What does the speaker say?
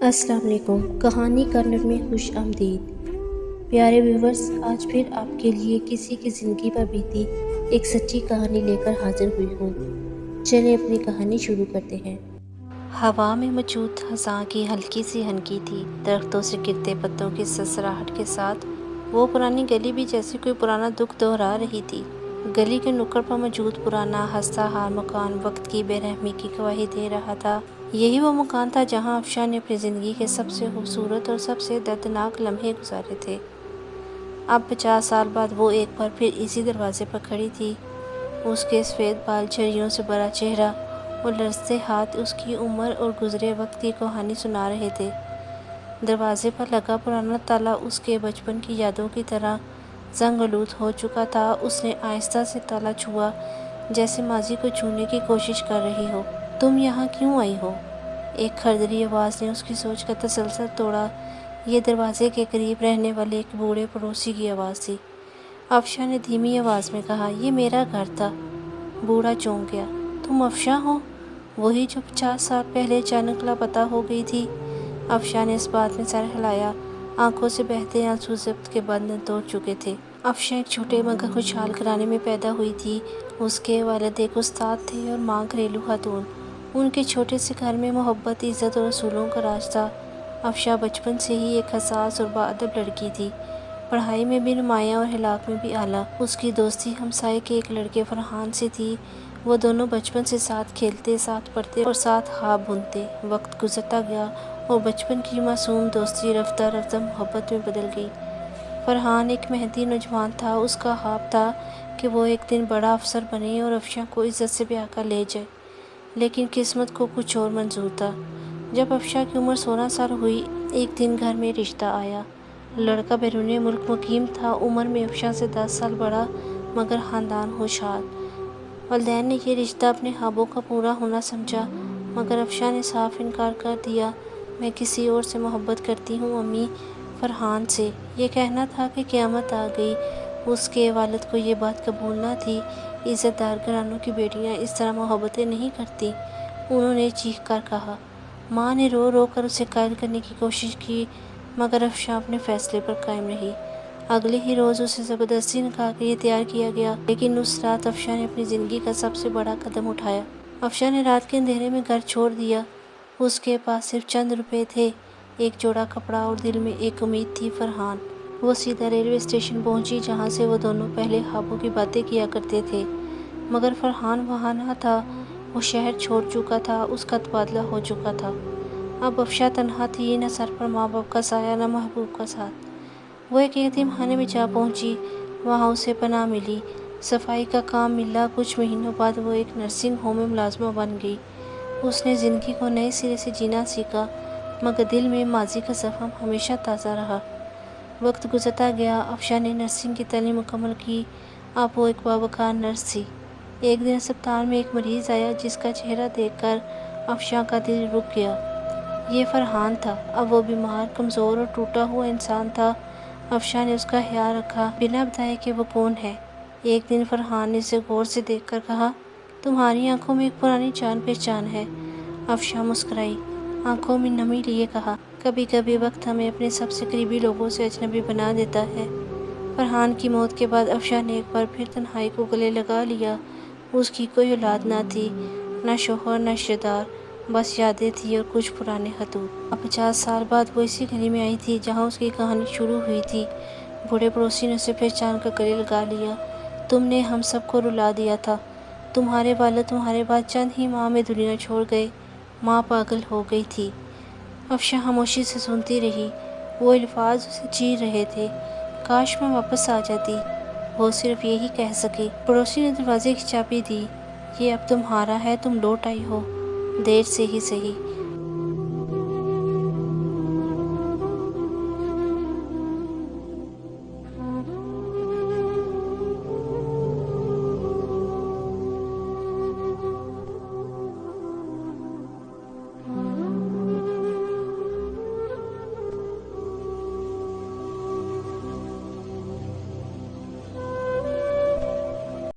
السلام علیکم۔ کہانی کارنر میں خوش آمدید۔ پیارے ویورز، آج پھر آپ کے لیے کسی کی زندگی پر بیتی ایک سچی کہانی لے کر حاضر ہوئی ہوں۔ چلیں اپنی کہانی شروع کرتے ہیں۔ ہوا میں موجود خزاں کی ہلکی سی ہنکی تھی، درختوں سے گرتے پتوں کی سرسراہٹ کے ساتھ وہ پرانی گلی بھی جیسے کوئی پرانا دکھ دہرا رہی تھی۔ گلی کے نکڑ پر موجود پرانا ہستہ حال مکان وقت کی بے رحمی کی گواہی دے رہا تھا۔ یہی وہ مکان تھا جہاں افشاں نے اپنی زندگی کے سب سے خوبصورت اور سب سے دردناک لمحے گزارے تھے۔ اب 50 سال بعد وہ ایک بار پھر اسی دروازے پر کھڑی تھی۔ اس کے سفید بال، جھریوں سے بھرا چہرہ اور لرزتے ہاتھ اس کی عمر اور گزرے وقت کی کہانی سنا رہے تھے۔ دروازے پر لگا پرانا تالا اس کے بچپن کی یادوں کی طرح زنگ آلود ہو چکا تھا۔ اس نے آہستہ سے تالا چھوا، جیسے ماضی کو چھونے کی کوشش کر رہی ہو۔ تم یہاں کیوں آئی ہو؟ ایک کھردری آواز نے اس کی سوچ کا تسلسل توڑا۔ یہ دروازے کے قریب رہنے والے ایک بوڑھے پڑوسی کی آواز تھی۔ افشاں نے دھیمی آواز میں کہا، یہ میرا گھر تھا۔ بوڑھا چونک گیا۔ تم افشاں ہو؟ وہی جو 50 سال پہلے اچانک لاپتہ ہو گئی تھی؟ افشاں نے اس بات میں سر ہلایا۔ آنکھوں سے بہتے آنسو ضبط کے بندھن توڑ چکے تھے۔ افشاں ایک چھوٹے مگر خوشحال گھرانے میں پیدا ہوئی تھی۔ اس کے والد ایک استاد تھے اور ماں گھریلو خاتون۔ ان کے چھوٹے سے گھر میں محبت، عزت اور اصولوں کا راج تھا۔ افشاں بچپن سے ہی ایک حساس اور باادب لڑکی تھی، پڑھائی میں بھی نمایاں اور اخلاق میں بھی اعلیٰ۔ اس کی دوستی ہمسائے کے ایک لڑکے فرحان سے تھی۔ وہ دونوں بچپن سے ساتھ کھیلتے، ساتھ پڑھتے اور ساتھ خواب بنتے۔ وقت گزرتا گیا اور بچپن کی معصوم دوستی رفتہ رفتہ محبت میں بدل گئی۔ فرحان ایک محنتی نوجوان تھا۔ اس کا خواب تھا کہ وہ ایک دن بڑا افسر بنے اور افشاں کو عزت سے بیاہ کر لے جائے، لیکن قسمت کو کچھ اور منظور تھا۔ جب افشاں کی عمر 16 سال ہوئی، ایک دن گھر میں رشتہ آیا۔ لڑکا بیرون ملک مقیم تھا، عمر میں افشاں سے 10 سال بڑا مگر خاندان خوشحال۔ والدین نے یہ رشتہ اپنے خوابوں کا پورا ہونا سمجھا، مگر افشاں نے صاف انکار کر دیا۔ میں کسی اور سے محبت کرتی ہوں امی، فرحان سے۔ یہ کہنا تھا کہ قیامت آ گئی۔ اس کے والد کو یہ بات قبول نہ تھی۔ عزت دار گھرانوں کی بیٹیاں اس طرح محبتیں نہیں کرتیں، انہوں نے چیخ کر کہا۔ ماں نے رو رو کر اسے قائل کرنے کی کوشش کی، مگر افشاں اپنے فیصلے پر قائم رہی۔ اگلے ہی روز اسے زبردستی نکاح کے لیے تیار کیا گیا، لیکن اس رات افشاں نے اپنی زندگی کا سب سے بڑا قدم اٹھایا۔ افشاں نے رات کے اندھیرے میں گھر چھوڑ دیا۔ اس کے پاس صرف چند روپے تھے، ایک جوڑا کپڑا اور دل میں ایک امید تھی، فرحان۔ وہ سیدھا ریلوے اسٹیشن پہنچی، جہاں سے وہ دونوں پہلے خوابوں کی باتیں کیا کرتے تھے، مگر فرحان وہاں نہ تھا۔ وہ شہر چھوڑ چکا تھا، اس کا تبادلہ ہو چکا تھا۔ اب افشاں تنہا تھی، نہ سر پر ماں باپ کا سایہ، نہ محبوب کا ساتھ۔ وہ ایک یتیم خانے میں جا پہنچی، وہاں اسے پناہ ملی، صفائی کا کام ملا۔ کچھ مہینوں بعد وہ ایک نرسنگ ہوم میں ملازمہ بن گئی۔ اس نے زندگی کو نئے سرے سے جینا سیکھا، مگر دل میں ماضی کا زخم ہمیشہ تازہ رہا۔ وقت گزرتا گیا، افشاں نے نرسنگ کی تعلیم مکمل کی۔ اب وہ ایک باوقار نرس تھی۔ ایک دن اسپتال میں ایک مریض آیا، جس کا چہرہ دیکھ کر افشاں کا دل رک گیا۔ یہ فرحان تھا۔ اب وہ بیمار، کمزور اور ٹوٹا ہوا انسان تھا۔ افشاں نے اس کا خیال رکھا، بنا بتائے کہ وہ کون ہے۔ ایک دن فرحان نے اسے غور سے دیکھ کر کہا، تمہاری آنکھوں میں ایک پرانی جان پہچان ہے۔ افشاں مسکرائی، آنکھوں میں نمی لیے کہا، کبھی کبھی وقت ہمیں اپنے سب سے قریبی لوگوں سے اجنبی بنا دیتا ہے۔ فرحان کی موت کے بعد افشاں نے ایک بار پھر تنہائی کو گلے لگا لیا۔ اس کی کوئی اولاد نہ تھی، نہ شوہر، نہ رشتہ دار، بس یادیں تھیں اور کچھ پرانے خطوط۔ اب 50 سال بعد وہ اسی گلی میں آئی تھی جہاں اس کی کہانی شروع ہوئی تھی۔ بوڑھے پڑوسی نے اسے پہچان کر گلے لگا لیا۔ تم نے ہم سب کو رلا دیا تھا۔ تمہارے والد تمہارے بعد چند ہی ماہ میں دنیا چھوڑ گئے۔ ماں پاگل ہو گئی تھی۔ افشاں خاموشی سے سنتی رہی۔ وہ الفاظ اسے چیر رہے تھے۔ کاش میں واپس آ جاتی، وہ صرف یہی کہہ سکی۔ پڑوسی نے دروازے کی چابی دی۔ یہ اب تمہارا ہے، تم لوٹ آئی ہو، دیر سے ہی سہی۔